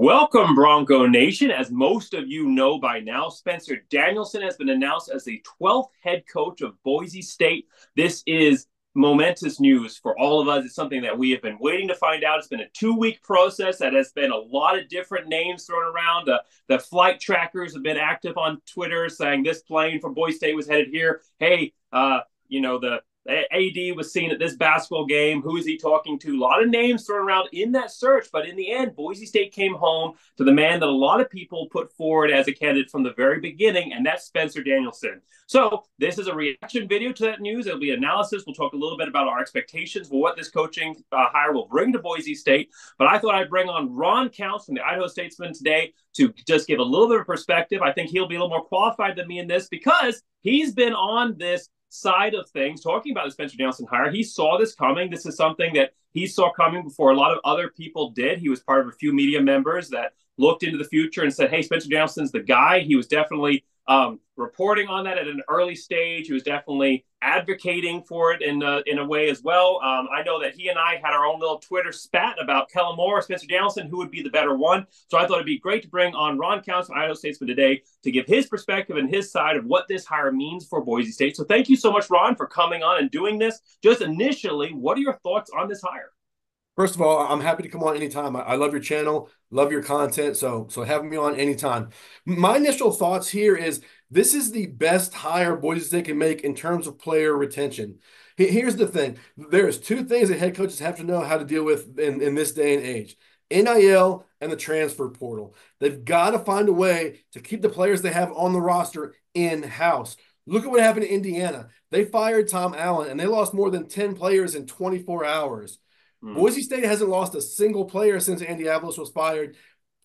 Welcome, Bronco Nation. As most of you know by now, Spencer Danielson has been announced as the 12th head coach of Boise State. This is momentous news for all of us. It's something that we have been waiting to find out. It's been a 2-week process that has been a lot of different names thrown around. The flight trackers have been active on Twitter saying this plane from Boise State was headed here. Hey, the AD was seen at this basketball game. Who is he talking to? A lot of names thrown around in that search, but in the end, Boise State came home to the man that a lot of people put forward as a candidate from the very beginning, and that's Spencer Danielson. So this is a reaction video to that news. It'll be analysis. We'll talk a little bit about our expectations for what this coaching hire will bring to Boise State. But I thought I'd bring on Ron Counts from the Idaho Statesman today to just give a little bit of perspective. I think he'll be a little more qualified than me in this because he's been on this side of things, talking about the Spencer Danielson hire. He saw this coming. This is something that he saw coming before a lot of other people did. He was part of a few media members that looked into the future and said, hey, Spencer Danielson's the guy. He was definitely reporting on that at an early stage. He was definitely advocating for it in a way as well. I know that he and I had our own little Twitter spat about Kellen Moore, Spencer Danielson, who would be the better one. So I thought it'd be great to bring on Ron Counts from Idaho Statesman today to give his perspective and his side of what this hire means for Boise State. So thank you so much, Ron, for coming on and doing this. Just initially, what are your thoughts on this hire? First of all, I'm happy to come on anytime. I love your channel, love your content, so having me on anytime. My initial thoughts here is this is the best hire Boise State can make in terms of player retention. Here's the thing. There's two things that head coaches have to know how to deal with in this day and age. NIL and the transfer portal. They've got to find a way to keep the players they have on the roster in-house. Look at what happened to Indiana. They fired Tom Allen, and they lost more than 10 players in 24 hours. Boise State hasn't lost a single player since Andy Avalos was fired.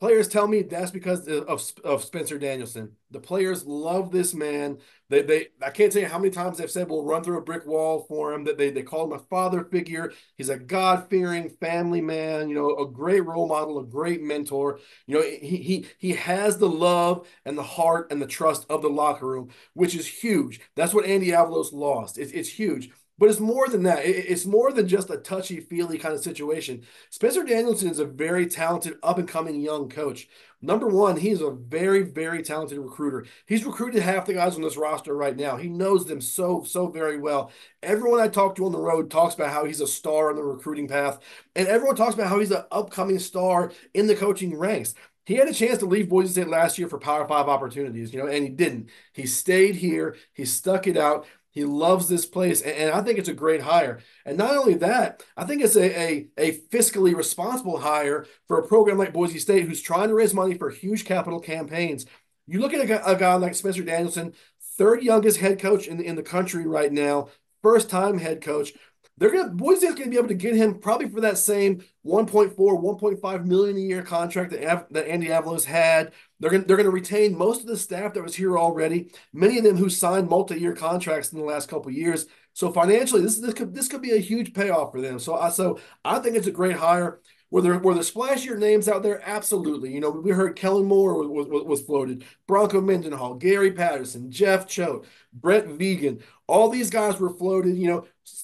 Players tell me that's because of Spencer Danielson. The players love this man. I can't tell you how many times they've said we'll run through a brick wall for him. That they call him a father figure. He's a God-fearing family man. A great role model, a great mentor. He has the love and the heart and the trust of the locker room, which is huge. That's what Andy Avalos lost. It's huge. But it's more than that. It's more than just a touchy-feely kind of situation. Spencer Danielson is a very talented, up-and-coming young coach. Number one, he's a very, very talented recruiter. He's recruited half the guys on this roster right now. He knows them so very well. Everyone I talk to on the road talks about how he's a star on the recruiting path, and everyone talks about how he's an upcoming star in the coaching ranks. He had a chance to leave Boise State last year for Power 5 opportunities, and he didn't. He stayed here. He stuck it out. He loves this place, and I think it's a great hire. And not only that, I think it's a fiscally responsible hire for a program like Boise State who's trying to raise money for huge capital campaigns. You look at a guy like Spencer Danielson, third youngest head coach in the country right now, first-time head coach. Boise State's gonna be able to get him probably for that same 1.4, 1.5 million a year contract that Andy Avalos had. They're gonna retain most of the staff that was here already. Many of them who signed multi-year contracts in the last couple of years. So financially, this could be a huge payoff for them. So I think it's a great hire. Were there splashier names out there? Absolutely. We heard Kellen Moore was floated, Bronco Mendenhall, Gary Patterson, Jeff Choate, Brett Vegan. All these guys were floated.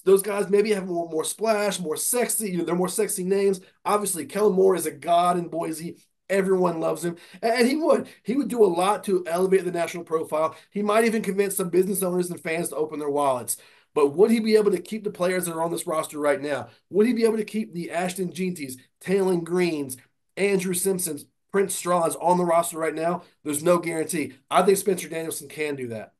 Those guys maybe have more splash, more sexy. They're more sexy names. Obviously, Kellen Moore is a god in Boise. Everyone loves him, and he would do a lot to elevate the national profile. He might even convince some business owners and fans to open their wallets. But would he be able to keep the players that are on this roster right now? Would he be able to keep the Ashton Ginties, Taylon Greens, Andrew Simpsons, Prince Strauss on the roster right now? There's no guarantee. I think Spencer Danielson can do that.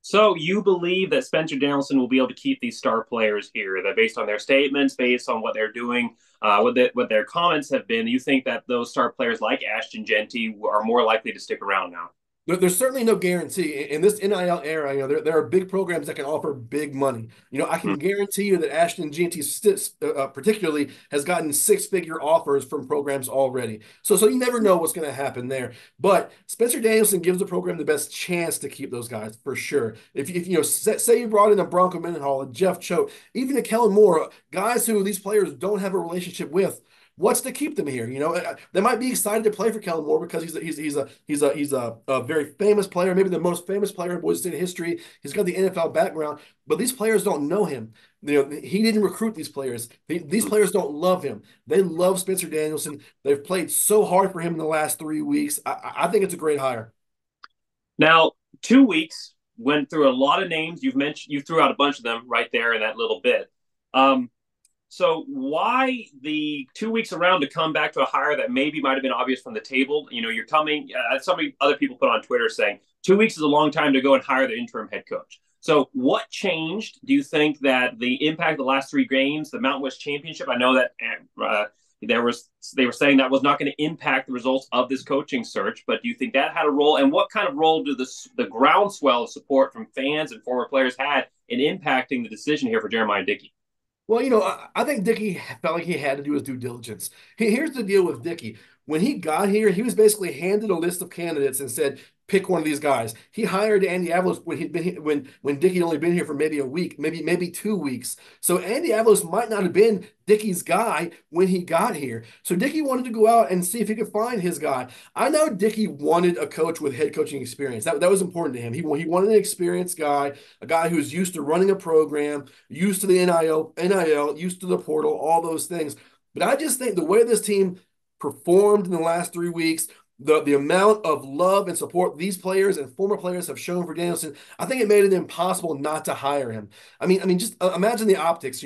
So you believe that Spencer Danielson will be able to keep these star players here, that based on their statements, based on what they're doing, what their comments have been, you think that those star players like Ashton Genty are more likely to stick around now? There's certainly no guarantee in this NIL era. There are big programs that can offer big money. I can guarantee you that Ashton Ginty particularly has gotten six-figure offers from programs already. So you never know what's going to happen there. But Spencer Danielson gives the program the best chance to keep those guys for sure. If say you brought in a Bronco Mendenhall, a Jeff Choate, even a Kellen Moore, guys who these players don't have a relationship with. What's to keep them here? They might be excited to play for Kellen Moore because he's a very famous player, maybe the most famous player in Boise State history. He's got the NFL background, but these players don't know him. He didn't recruit these players. These players don't love him. They love Spencer Danielson. They've played so hard for him in the last 3 weeks. I think it's a great hire. Now, 2 weeks went through a lot of names. You threw out a bunch of them right there in that little bit. So why the 2 weeks around to come back to a hire that maybe might have been obvious from the table? You're coming. Some other people put on Twitter saying 2 weeks is a long time to go and hire the interim head coach. So what changed? Do you think that the impact of the last 3 games, the Mountain West Championship? I know that they were saying that was not going to impact the results of this coaching search, but do you think that had a role? And what kind of role do the groundswell of support from fans and former players had in impacting the decision here for Jeremiah Dickey? Well, I think Dickey felt like he had to do his due diligence. Here's the deal with Dickey. When he got here, he was basically handed a list of candidates and said, pick one of these guys. He hired Andy Avalos when he'd been when Dickey had only been here for maybe a week, maybe 2 weeks. So Andy Avalos might not have been Dickey's guy when he got here. So Dickey wanted to go out and see if he could find his guy. I know Dickey wanted a coach with head coaching experience. That was important to him. He wanted an experienced guy, a guy who's used to running a program, used to the NIL, used to the portal, all those things. But I just think the way this team performed in the last 3 weeks, the amount of love and support these players and former players have shown for Danielson, I think it made it impossible not to hire him. Just imagine the optics.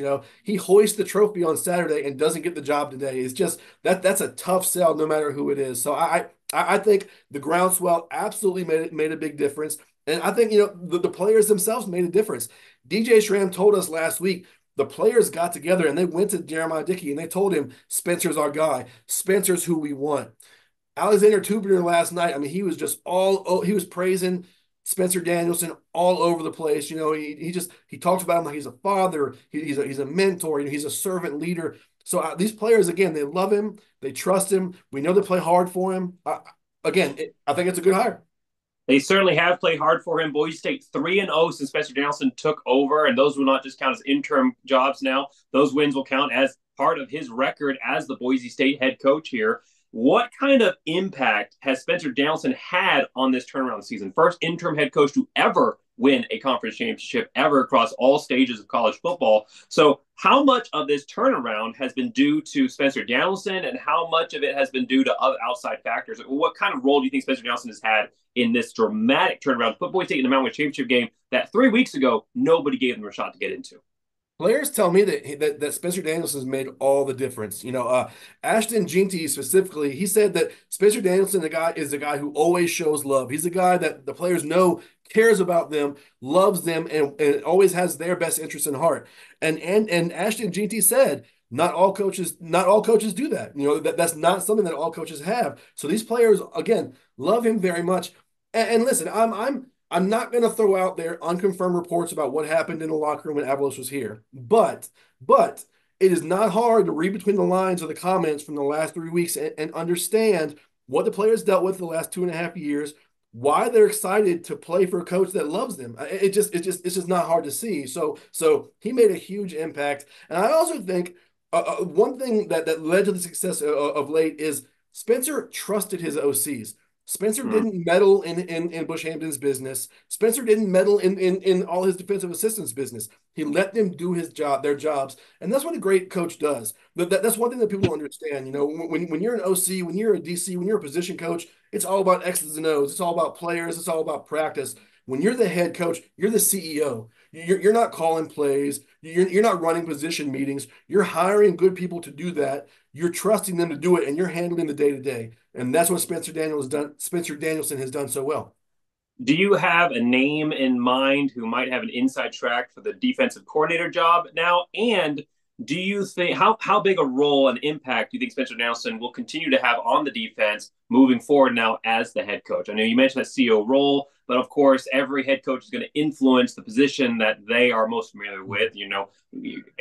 He hoists the trophy on Saturday and doesn't get the job today. It's just that's a tough sell, no matter who it is. So I think the groundswell absolutely made a big difference, and I think the players themselves made a difference. DJ Schramm told us last week the players got together and they went to Jeremiah Dickey and they told him, Spencer's our guy. Spencer's who we want. Alexander Tubener last night, he was just he was praising Spencer Danielson all over the place. He talks about him like he's a father, he's a mentor, he's a servant leader. So these players, again, they love him, they trust him. We know they play hard for him. I think it's a good hire. They certainly have played hard for him. Boise State 3-0 since Spencer Danielson took over, and those will not just count as interim jobs now. Those wins will count as part of his record as the Boise State head coach here. What kind of impact has Spencer Danielson had on this turnaround season? First interim head coach to ever win a conference championship ever across all stages of college football. So how much of this turnaround has been due to Spencer Danielson and how much of it has been due to other outside factors? What kind of role do you think Spencer Danielson has had in this dramatic turnaround to put Boise State in the Mountain West Championship game that 3 weeks ago, nobody gave them a shot to get into? Players tell me that Spencer Danielson has made all the difference. Ashton Jeanty specifically, he said that Spencer Danielson is the guy who always shows love. He's the guy that the players know cares about them, loves them, and always has their best interest in heart. And Ashton Jeanty said, not all coaches do that. That's not something that all coaches have. So these players, again, love him very much. And listen, I'm not going to throw out there unconfirmed reports about what happened in the locker room when Avalos was here. But it is not hard to read between the lines of the comments from the last 3 weeks and understand what the players dealt with the last 2.5 years, why they're excited to play for a coach that loves them. It's just not hard to see. So he made a huge impact. And I also think one thing that led to the success of late is Spencer trusted his OCs. Spencer didn't meddle in Bush Hampton's business. Spencer didn't meddle in all his defensive assistants' business. He let them do their jobs, and that's what a great coach does. That's one thing that people don't understand. When you're an OC, when you're a DC, when you're a position coach, it's all about X's and O's. It's all about players. It's all about practice. When you're the head coach, you're the CEO. You're not calling plays. You're not running position meetings. You're hiring good people to do that. You're trusting them to do it, and you're handling the day-to-day. And that's what Spencer Danielson has done so well. Do you have a name in mind who might have an inside track for the defensive coordinator job now? And do you think how big a role and impact do you think Spencer Danielson will continue to have on the defense moving forward now as the head coach? I know you mentioned that CEO role, but of course, every head coach is going to influence the position that they are most familiar with.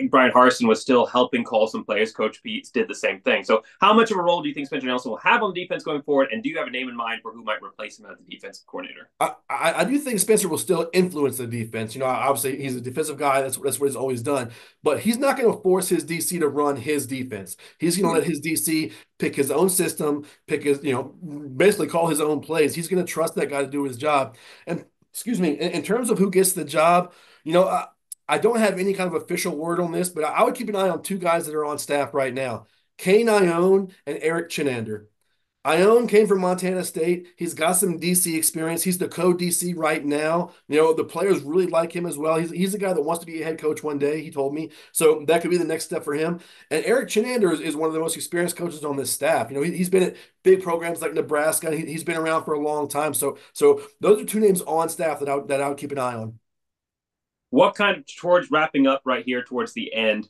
Brian Harsin was still helping call some plays. Coach Pete did the same thing. So, how much of a role do you think Spencer Nelson will have on defense going forward? And do you have a name in mind for who might replace him as the defensive coordinator? I do think Spencer will still influence the defense. Obviously he's a defensive guy. That's what he's always done. But he's not going to force his DC to run his defense. He's going to let his DC pick his own system, pick his, basically call his own plays. He's going to trust that guy to do his job. And excuse me, in terms of who gets the job, I don't have any kind of official word on this, but I would keep an eye on two guys that are on staff right now, Kane Ione and Eric Chinander. Ione came from Montana State. He's got some DC experience. He's the co-DC right now. The players really like him as well. He's a guy that wants to be a head coach one day, he told me. So that could be the next step for him. And Eric Chinander is one of the most experienced coaches on this staff. He's been at big programs like Nebraska. He's been around for a long time. So those are two names on staff that I would keep an eye on. Towards wrapping up right here towards the end,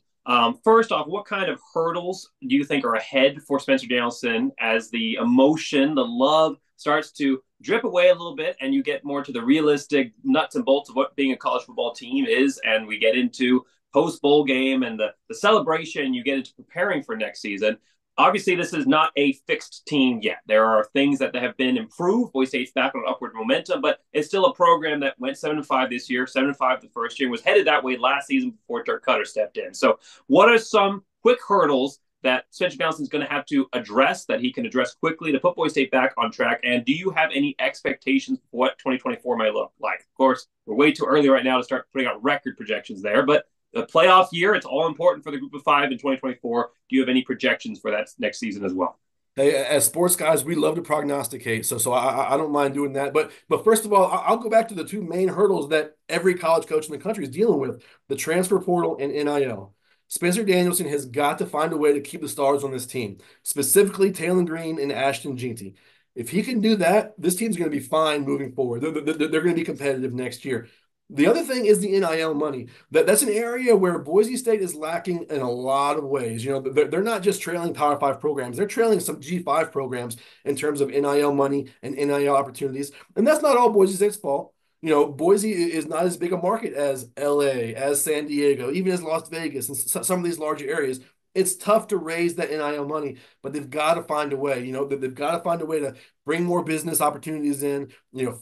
first off, what kind of hurdles do you think are ahead for Spencer Danielson as the emotion, the love starts to drip away a little bit and you get more to the realistic nuts and bolts of what being a college football team is, and we get into post-bowl game and the celebration, you get into preparing for next season. Obviously, this is not a fixed team yet. There are things that have been improved. Boise State's back on upward momentum, but it's still a program that went 7-5 this year, 7-5 the first year, and was headed that way last season before Dirk Cutter stepped in. So what are some quick hurdles that Spencer Danielson's going to have to address, that he can address quickly to put Boise State back on track? And do you have any expectations for what 2024 might look like? Of course, we're way too early right now to start putting out record projections there, but the playoff year, it's all important for the group of five in 2024. Do you have any projections for that next season as well? Hey, as sports guys, we love to prognosticate, so I don't mind doing that. But first of all, I'll go back to the two main hurdles that every college coach in the country is dealing with: the transfer portal and NIL. Spencer Danielson has got to find a way to keep the stars on this team, specifically Taylor Green and Ashton Jeanty. If he can do that, this team's going to be fine moving forward. They're going to be competitive next year. The other thing is the NIL money. That's an area where Boise State is lacking in a lot of ways. They're not just trailing Power 5 programs. They're trailing some G5 programs in terms of NIL money and NIL opportunities. And that's not all Boise State's fault. Boise is not as big a market as LA, as San Diego, even as Las Vegas and some of these larger areas. It's tough to raise that NIL money, but they've got to find a way. They've got to find a way to bring more business opportunities in.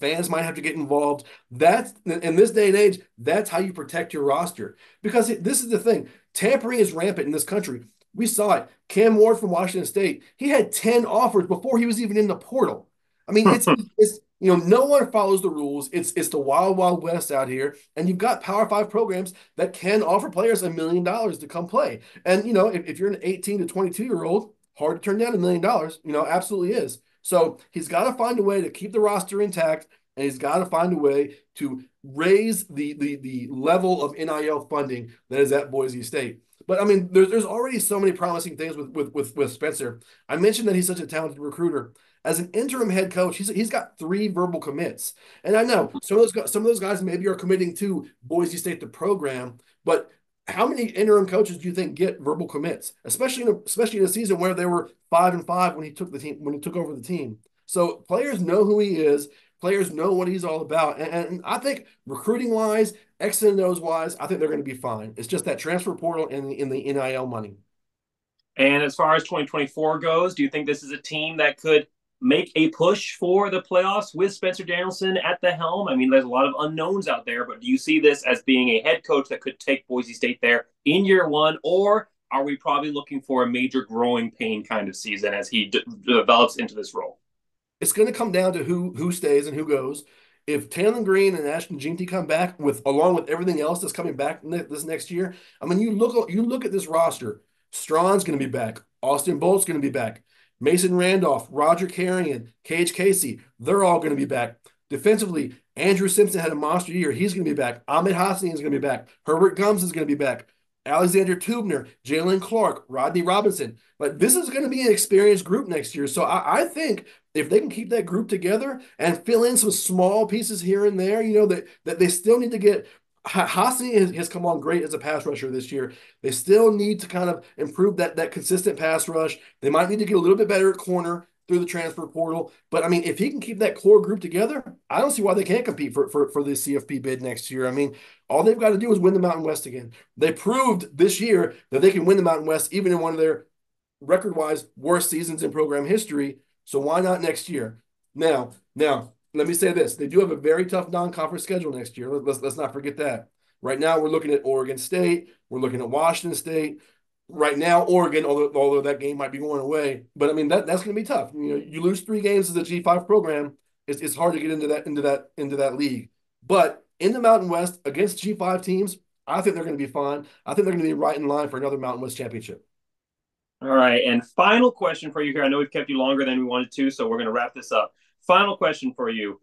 Fans might have to get involved. That's, in this day and age, that's how you protect your roster. Because this is the thing: tampering is rampant in this country. We saw it. Cam Ward from Washington State, he had 10 offers before he was even in the portal. I mean, it's no one follows the rules. It's the wild, wild west out here. And you've got Power 5 programs that can offer players $1 million to come play. And, if you're an 18 to 22-year-old, hard to turn down $1 million, absolutely is. So he's got to find a way to keep the roster intact, and he's got to find a way to raise the level of NIL funding that is at Boise State. But I mean, there's already so many promising things with Spencer. I mentioned that he's such a talented recruiter. As an interim head coach, he's got 3 verbal commits, and I know some of those guys maybe are committing to Boise State, the program. But how many interim coaches do you think get verbal commits, especially in a season where they were 5-5 when he took over the team? So players know who he is. Players know what he's all about, and I think recruiting wise, X and O's wise, I think they're going to be fine. It's just that transfer portal and the NIL money. And as far as 2024 goes, do you think this is a team that could make a push for the playoffs with Spencer Danielson at the helm? I mean, there's a lot of unknowns out there, but do you see this as being a head coach that could take Boise State there in year one, or are we probably looking for a major growing pain kind of season as he develops into this role? It's going to come down to who stays and who goes. If Taylor Green and Ashton Jeanty come back along with everything else that's coming back this next year, I mean, you look at this roster. Strawn's going to be back. Austin Bolt's going to be back. Mason Randolph, Roger Carrion, Cage Casey, they're all going to be back. Defensively, Andrew Simpson had a monster year. He's going to be back. Ahmed Hassani is going to be back. Herbert Gums is going to be back. Alexander Tubner, Jalen Clark, Rodney Robinson. Like, this is going to be an experienced group next year. So I think if they can keep that group together and fill in some small pieces here and there, that they still need to get. Hassani has come on great as a pass rusher this year. They still need to kind of improve that consistent pass rush. They might need to get a little bit better at corner. through the transfer portal. But I mean, if he can keep that core group together, I don't see why they can't compete for the CFP bid next year. I mean, all they've got to do is win the Mountain West again. They proved this year that they can win the Mountain West even in one of their record-wise worst seasons in program history. So why not next year? Now, let me say this: they do have a very tough non-conference schedule next year. Let's not forget that. Right now, we're looking at Oregon State. We're looking at Washington State. Right now, Oregon, although that game might be going away, but I mean that's going to be tough. You know, you lose 3 games as a G5 program. It's hard to get into that league. But in the Mountain West against G5 teams, I think they're going to be fine. I think they're going to be right in line for another Mountain West championship. All right. And final question for you here. I know we've kept you longer than we wanted to, so we're going to wrap this up. Final question for you.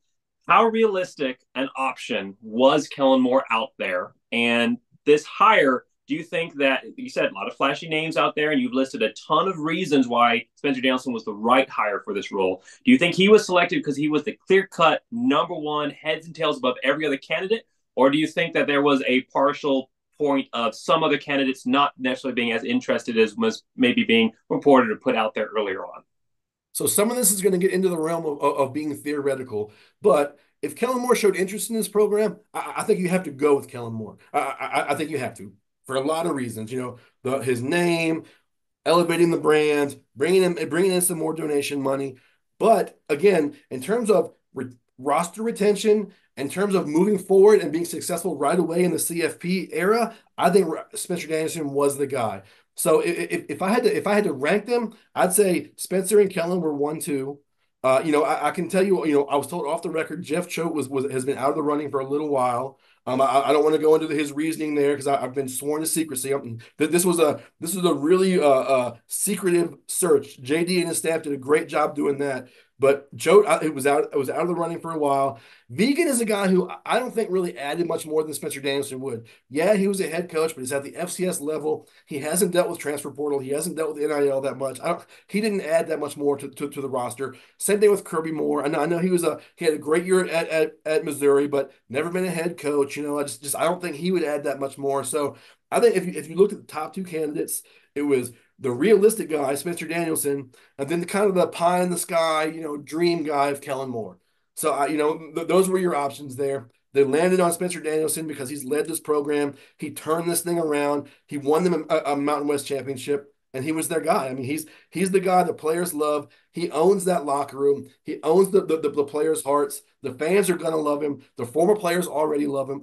How realistic an option was Kellen Moore out there? And this hire, do you think that you said a lot of flashy names out there and you've listed a ton of reasons why Spencer Danielson was the right hire for this role? Do you think he was selected because he was the clear-cut number one, heads and tails above every other candidate? Or do you think that there was a partial point of some other candidates not necessarily being as interested as was maybe being reported or put out there earlier on? So some of this is going to get into the realm of being theoretical, but if Kellen Moore showed interest in this program, I think you have to go with Kellen Moore. I think you have to for a lot of reasons. You know, his name, elevating the brand, bringing in some more donation money. But again, in terms of roster retention, in terms of moving forward and being successful right away in the CFP era, I think Spencer Danielson was the guy. So if I had to rank them, I'd say Spencer and Kellen were 1, 2. You know, I can tell you, you know, I was told off the record Jeff Choate has been out of the running for a little while. I don't want to go into his reasoning there because I've been sworn to secrecy. This was a really secretive search. JD and his staff did a great job doing that. But Choate, it was out of the running for a while. Vegan is a guy who I don't think really added much more than Spencer Danielson would. Yeah, he was a head coach, but he's at the FCS level. He hasn't dealt with transfer portal. He hasn't dealt with NIL that much. He didn't add that much more to the roster. Same thing with Kirby Moore. I know he had a great year at Missouri, but never been a head coach. You know, I don't think he would add that much more. So I think if you looked at the top 2 candidates, it was the realistic guy, Spencer Danielson, and then kind of the pie in the sky, you know, dream guy of Kellen Moore. So you know, those were your options there. They landed on Spencer Danielson because he's led this program. He turned this thing around. He won them a Mountain West championship, and he was their guy. I mean, he's the guy the players love. He owns that locker room. He owns the players' hearts. The fans are gonna love him. The former players already love him.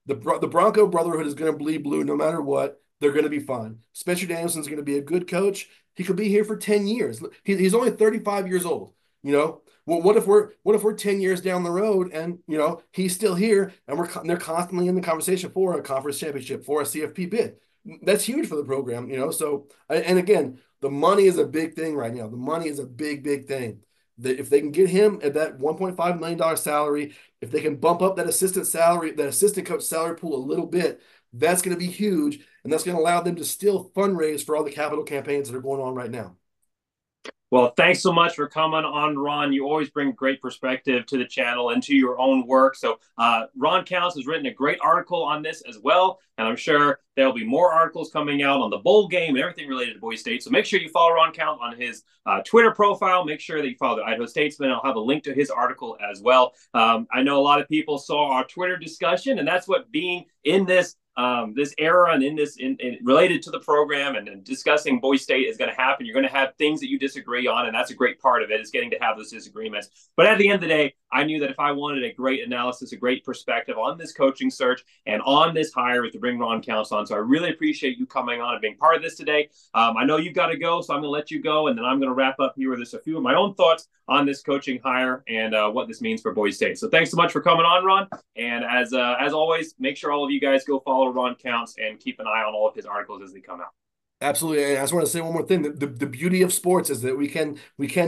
The Bronco Brotherhood is gonna bleed blue no matter what. They're going to be fine. Spencer Danielson's going to be a good coach. He could be here for 10 years. He's only 35 years old. You know, well, what if we're 10 years down the road and, you know, he's still here and they're constantly in the conversation for a conference championship, for a CFP bid. That's huge for the program, you know. So, and again, the money is a big thing right now. The money is a big thing. If they can get him at that $1.5 million salary, if they can bump up that assistant coach salary pool a little bit, that's going to be huge, and that's going to allow them to still fundraise for all the capital campaigns that are going on right now. Well, thanks so much for coming on, Ron. You always bring great perspective to the channel and to your own work. So Ron Counts has written a great article on this as well, and I'm sure there'll be more articles coming out on the bowl game and everything related to Boise State. So make sure you follow Ron Count on his Twitter profile. Make sure that you follow the Idaho Statesman. I'll have a link to his article as well. I know a lot of people saw our Twitter discussion, and that's what being in this era and in related to the program and discussing Boise State is going to happen. You're going to have things that you disagree on, and that's a great part of it, is getting to have those disagreements. But at the end of the day, I knew that if I wanted a great analysis, a great perspective on this coaching search and on this hire, was to bring Ron Counts on. So I really appreciate you coming on and being part of this today. I know you've got to go, so I'm going to let you go, and then I'm going to wrap up here with just a few of my own thoughts on this coaching hire and what this means for Boise State. So thanks so much for coming on, Ron. And as always, make sure all of you guys go follow Ron Counts and keep an eye on all of his articles as they come out. Absolutely. And I just want to say one more thing. The beauty of sports is that we can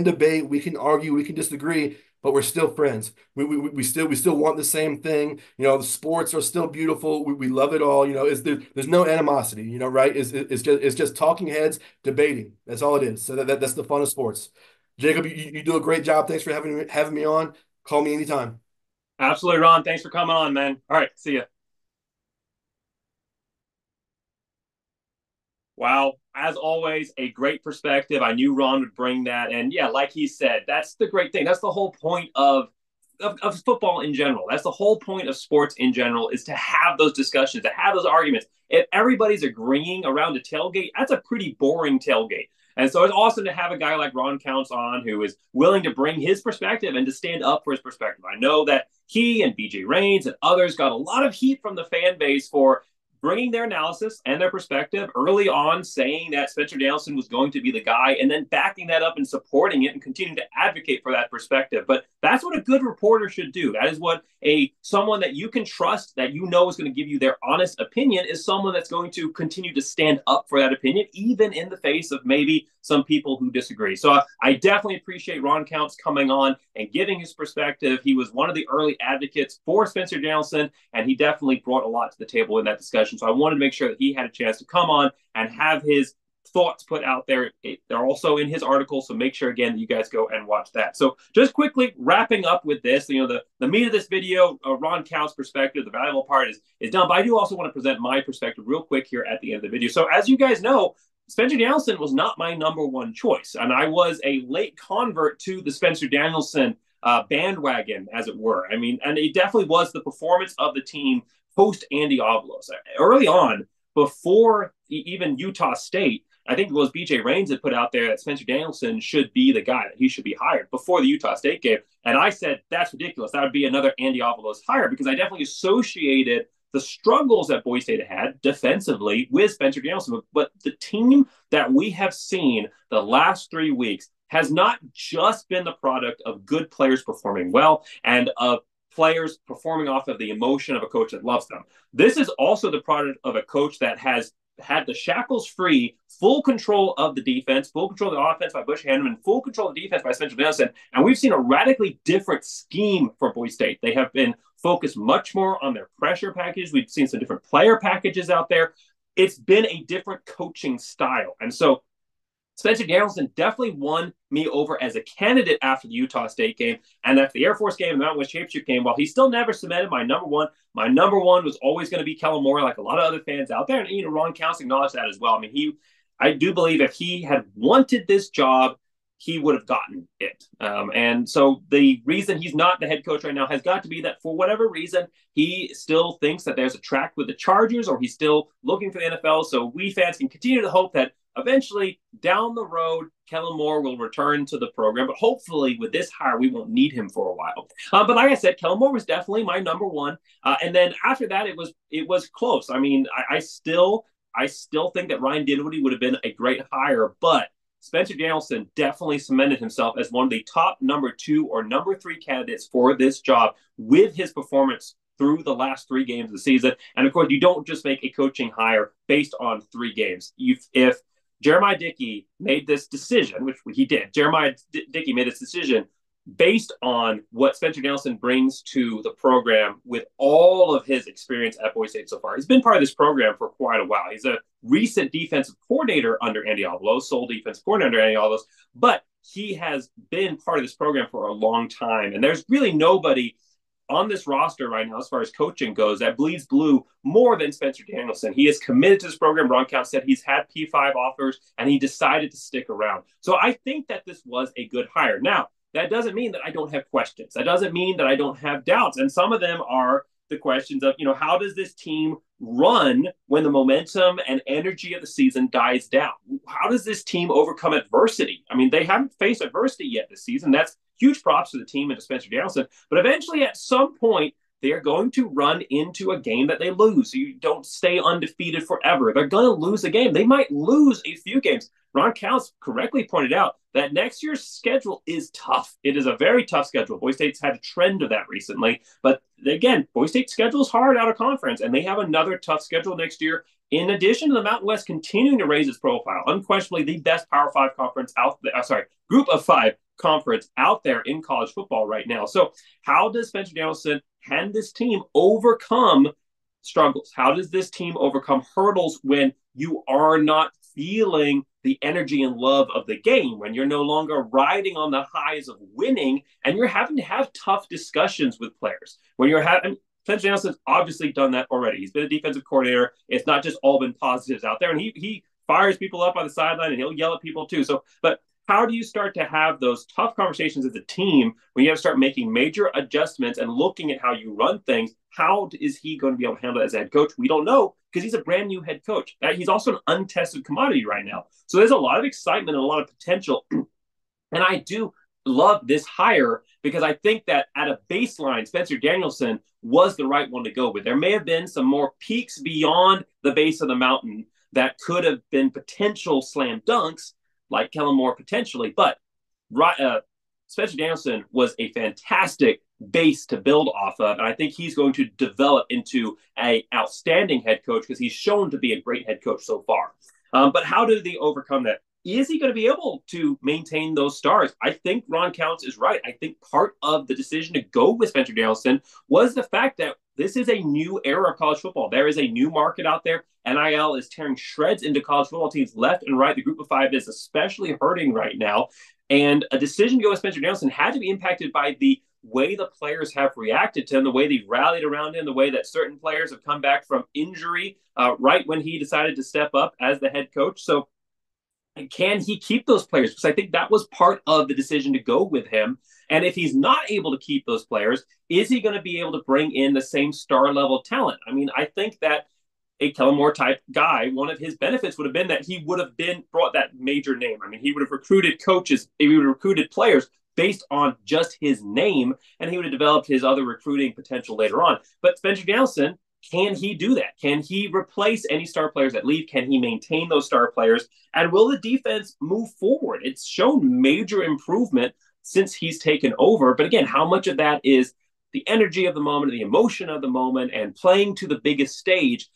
debate, we can argue, we can disagree, but we're still friends. We still want the same thing. You know, the sports are still beautiful. We love it all. You know, there's no animosity, you know, right? It's just talking heads debating. That's all it is. So that's the fun of sports. Jacob, you do a great job. Thanks for having me on. Call me anytime. Absolutely, Ron. Thanks for coming on, man. All right. See ya. Wow. as always, a great perspective. I knew Ron would bring that. And yeah, like he said, that's the great thing. That's the whole point of football in general. That's the whole point of sports in general, is to have those discussions, to have those arguments. If everybody's agreeing around a tailgate, that's a pretty boring tailgate. And so it's awesome to have a guy like Ron Counts on, who is willing to bring his perspective and to stand up for his perspective. I know that he and BJ Rains and others got a lot of heat from the fan base for bringing their analysis and their perspective early on, saying that Spencer Danielson was going to be the guy, and then backing that up and supporting it and continuing to advocate for that perspective. But that's what a good reporter should do. That is what someone that you can trust, that you know is going to give you their honest opinion, is someone that's going to continue to stand up for that opinion, even in the face of maybe some people who disagree. So I definitely appreciate Ron Counts coming on and giving his perspective. He was one of the early advocates for Spencer Danielson, and he definitely brought a lot to the table in that discussion. So I wanted to make sure that he had a chance to come on and have his thoughts put out there. They're also in his article, so make sure, again, that you guys go and watch that. So just quickly wrapping up with this, the meat of this video, Ron Counts' perspective, the valuable part is done, but I do also want to present my perspective real quick here at the end of the video. So as you guys know, Spencer Danielson was not my number one choice, and I was a late convert to the Spencer Danielson bandwagon, as it were. I mean, and it definitely was the performance of the team post Andy Avalos. Early on, before even Utah State, I think it was BJ Rains that put out there that Spencer Danielson should be the guy, that he should be hired before the Utah State game. And I said, that's ridiculous. That would be another Andy Avalos hire, because I definitely associated the struggles that Boise State had defensively with Spencer Danielson. But the team that we have seen the last 3 weeks has not just been the product of good players performing well and of players performing off of the emotion of a coach that loves them. This is also the product of a coach that has had the shackles free, full control of the defense, full control of the offense by Bush Hanneman, full control of the defense by Spencer Danielson. And we've seen a radically different scheme for Boise State. They have been focused much more on their pressure packages. We've seen some different player packages out there. It's been a different coaching style. And so Spencer Danielson definitely won me over as a candidate after the Utah State game, and after the Air Force game and the Mountain West Championship game. While he still never cemented my number one was always going to be Kellen Moore, like a lot of other fans out there. And Ron Counts acknowledged that as well. I mean, I do believe if he had wanted this job, he would have gotten it. And so the reason he's not the head coach right now has got to be that for whatever reason, he still thinks that there's a track with the Chargers, or he's still looking for the NFL. So we fans can continue to hope that eventually down the road, Kellen Moore will return to the program. But hopefully with this hire, we won't need him for a while. But like I said, Kellen Moore was definitely my number one. And then after that, it was close. I mean, I still think that Ryan Dinwiddie would have been a great hire, but Spencer Danielson definitely cemented himself as one of the top number 2 or number 3 candidates for this job with his performance through the last 3 games of the season. And of course, you don't just make a coaching hire based on 3 games. If Jeremiah Dickey made this decision, which he did, Jeremiah Dickey made this decision based on what Spencer Danielson brings to the program with all of his experience at Boise State so far. He's been part of this program for quite a while. He's a recent defensive coordinator under Andy Avalos, sole defensive coordinator under Andy Avalos, but he has been part of this program for a long time. And there's really nobody on this roster right now, as far as coaching goes, that bleeds blue more than Spencer Danielson. He is committed to this program. Ron Counts said he's had P5 offers, and he decided to stick around. So I think that this was a good hire. Now, that doesn't mean that I don't have questions. That doesn't mean that I don't have doubts. And some of them are the questions of, how does this team run when the momentum and energy of the season dies down? How does this team overcome adversity? I mean, they haven't faced adversity yet this season. That's huge props to the team and to Spencer Danielson. But eventually, at some point, they are going to run into a game that they lose. You don't stay undefeated forever. They're going to lose a game. They might lose a few games. Ron Counts correctly pointed out that next year's schedule is tough. It is a very tough schedule. Boise State's had a trend of that recently. But again, Boise State's schedule is hard out of conference, and they have another tough schedule next year. In addition to the Mountain West continuing to raise its profile, unquestionably the best Power 5 conference out there, Group of 5 conference out there in college football right now. So how does Spencer Danielson and this team overcome struggles? How does this team overcome hurdles when you are not feeling the energy and love of the game, when you're no longer riding on the highs of winning and you're having to have tough discussions with players? When you're having, Spencer Danielson's obviously done that already. He's been a defensive coordinator. It's not just all been positives out there. And he fires people up on the sideline and he'll yell at people too. So, but how do you start to have those tough conversations as a team when you have to start making major adjustments and looking at how you run things? How is he going to be able to handle it as a head coach? We don't know because he's a brand new head coach. He's also an untested commodity right now. So there's a lot of excitement and a lot of potential. And I do love this hire because I think that at a baseline, Spencer Danielson was the right one to go with. There may have been some more peaks beyond the base of the mountain that could have been potential slam dunks, like Kellen Moore potentially, but Spencer Danielson was a fantastic base to build off of, and I think he's going to develop into an outstanding head coach because he's shown to be a great head coach so far. But how do they overcome that? Is he going to be able to maintain those stars? I think Ron Counts is right. I think part of the decision to go with Spencer Danielson was the fact that this is a new era of college football. There is a new market out there. NIL is tearing shreds into college football teams left and right. The group of five is especially hurting right now. And a decision to go with Spencer Danielson had to be impacted by the way the players have reacted to him, the way they've rallied around him, the way that certain players have come back from injury right when he decided to step up as the head coach. So can he keep those players? Because I think that was part of the decision to go with him. And if he's not able to keep those players, is he going to be able to bring in the same star level talent? I mean, I think that a Kellen Moore type guy, one of his benefits would have been that he would have brought that major name. I mean, he would have recruited coaches, he would have recruited players based on just his name, and he would have developed his other recruiting potential later on. But Spencer Danielson, can he do that? Can he replace any star players that leave? Can he maintain those star players? And will the defense move forward? It's shown major improvement since he's taken over. But again, how much of that is the energy of the moment, the emotion of the moment, and playing to the biggest stage?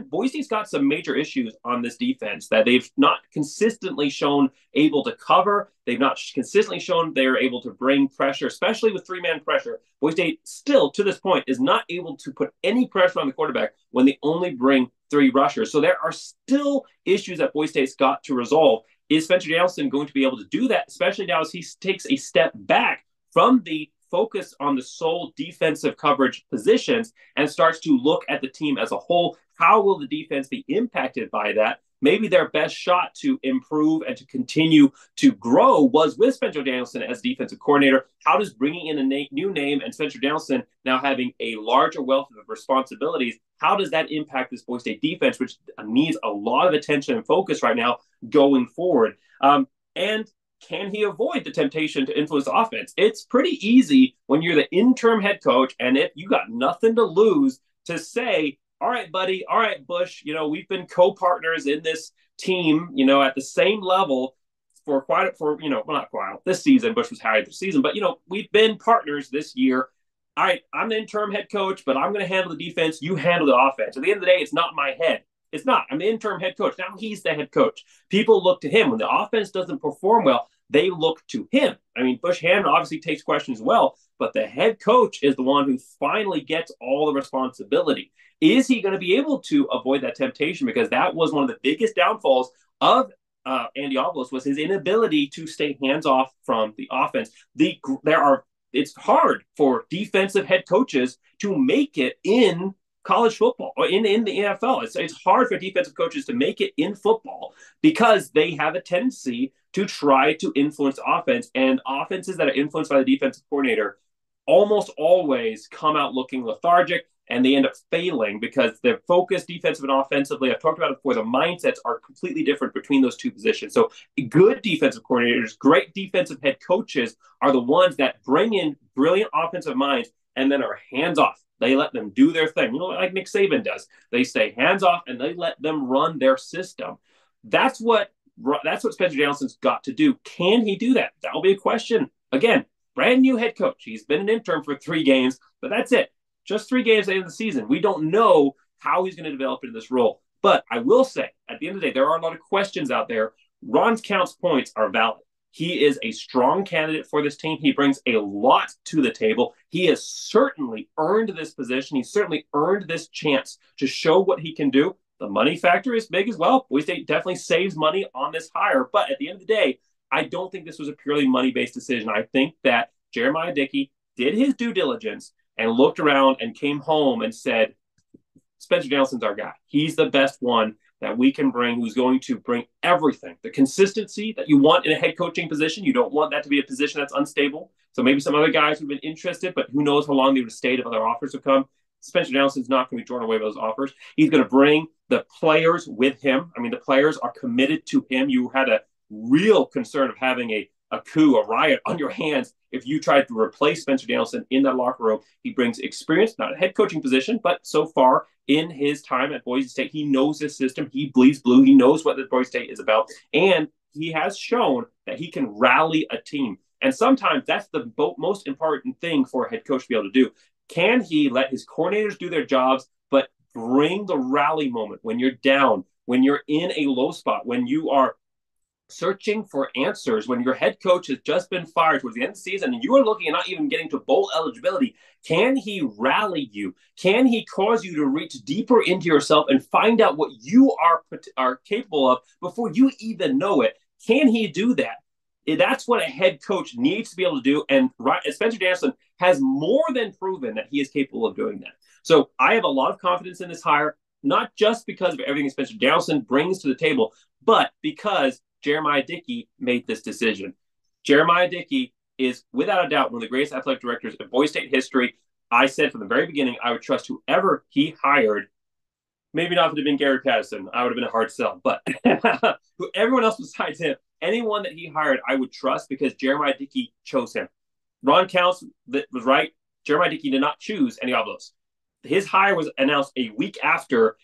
Boise's got some major issues on this defense that they've not consistently shown able to cover. They've not consistently shown they're able to bring pressure, especially with three-man pressure. Boise State still, to this point, is not able to put any pressure on the quarterback when they only bring three rushers. So there are still issues that Boise State's got to resolve. Is Spencer Danielson going to be able to do that, especially now as he takes a step back from the focus on the sole defensive coverage positions and starts to look at the team as a whole? How will the defense be impacted by that? Maybe their best shot to improve and to continue to grow was with Spencer Danielson as defensive coordinator. How does bringing in a new name and Spencer Danielson now having a larger wealth of responsibilities, how does that impact this Boise State defense, which needs a lot of attention and focus right now going forward? And can he avoid the temptation to influence the offense? It's pretty easy when you're the interim head coach, and if you got nothing to lose, to say, all right, buddy, all right, Bush, we've been co-partners in this team, at the same level for not quite this season. Bush was hired this season, but, we've been partners this year. All right, I'm the interim head coach, but I'm going to handle the defense. You handle the offense. At the end of the day, it's not my head. It's not. I'm the interim head coach. Now he's the head coach. People look to him. When the offense doesn't perform well, they look to him. I mean, Bush Hammond obviously takes questions as well, but the head coach is the one who finally gets all the responsibility. Is he going to be able to avoid that temptation? Because that was one of the biggest downfalls of Andy Avalos, was his inability to stay hands off from the offense. It's hard for defensive head coaches to make it in college football or in the NFL. It's hard for defensive coaches to make it in football because they have a tendency to try to influence offense, and offenses that are influenced by the defensive coordinator almost always come out looking lethargic, and they end up failing because their focus defensive and offensively, I've talked about it before, the mindsets are completely different between those two positions. So good defensive coordinators, great defensive head coaches are the ones that bring in brilliant offensive minds and then are hands off. They let them do their thing, like Nick Saban does. They stay hands off and they let them run their system. That's what Spencer Danielson's got to do. Can he do that? That'll be a question. Again, brand new head coach. He's been an intern for 3 games, but that's it. Just 3 games at the end of the season. We don't know how he's going to develop into this role. But I will say, at the end of the day, there are a lot of questions out there. Ron Count's points are valid. He is a strong candidate for this team. He brings a lot to the table. He has certainly earned this position. He's certainly earned this chance to show what he can do. The money factor is big as well. Boise State definitely saves money on this hire. But at the end of the day, I don't think this was a purely money-based decision. I think that Jeremiah Dickey did his due diligence and looked around and came home and said, Spencer Danielson's our guy. He's the best one. that we can bring who's going to bring everything, the consistency that you want in a head coaching position. You don't want that to be a position that's unstable. So maybe some other guys would have been interested, but who knows how long they would have stayed if other offers have come. Spencer Danielson's not going to be drawn away by those offers. He's going to bring the players with him. I mean, the players are committed to him. You had a real concern of having a coup, a riot on your hands if you tried to replace Spencer Danielson in that locker room. He brings experience, not a head coaching position, but so far in his time at Boise State, he knows his system. He bleeds blue. He knows what the Boise State is about. And he has shown that he can rally a team. And sometimes that's the most important thing for a head coach to be able to do. Can he let his coordinators do their jobs, but bring the rally moment when you're down, when you're in a low spot, when you are searching for answers, when your head coach has just been fired towards the end of the season and you are looking at not even getting to bowl eligibility? Can he rally you? Can he cause you to reach deeper into yourself and find out what you are capable of before you even know it? Can he do that? That's what a head coach needs to be able to do. And Spencer Danielson has more than proven that he is capable of doing that. So I have a lot of confidence in this hire, not just because of everything Spencer Danielson brings to the table, but because Jeremiah Dickey made this decision. Jeremiah Dickey is, without a doubt, one of the greatest athletic directors in Boise State history. I said from the very beginning, I would trust whoever he hired. Maybe not if it had been Gary Patterson. I would have been a hard sell. But everyone else besides him, anyone that he hired, I would trust because Jeremiah Dickey chose him. Ron Counts was right. Jeremiah Dickey did not choose any of those. His hire was announced a week after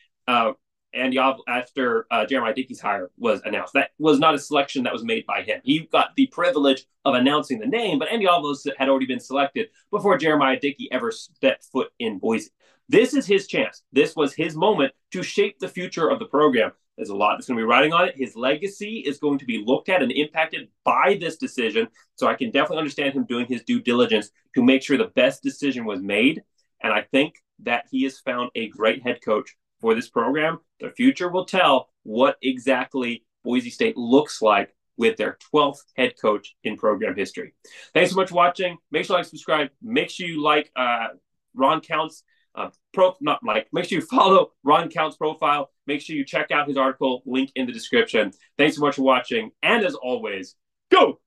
Jeremiah Dickey's hire was announced. That was not a selection that was made by him. He got the privilege of announcing the name, but Andy Avalos had already been selected before Jeremiah Dickey ever stepped foot in Boise. This is his chance. This was his moment to shape the future of the program. There's a lot that's going to be riding on it. His legacy is going to be looked at and impacted by this decision. So I can definitely understand him doing his due diligence to make sure the best decision was made. And I think that he has found a great head coach for this program. The future will tell what exactly Boise State looks like with their 12th head coach in program history. Thanks so much for watching. Make sure you like, subscribe. Make sure you like Ron Counts. Make sure you follow Ron Counts' profile. Make sure you check out his article, link in the description. Thanks so much for watching. And as always, go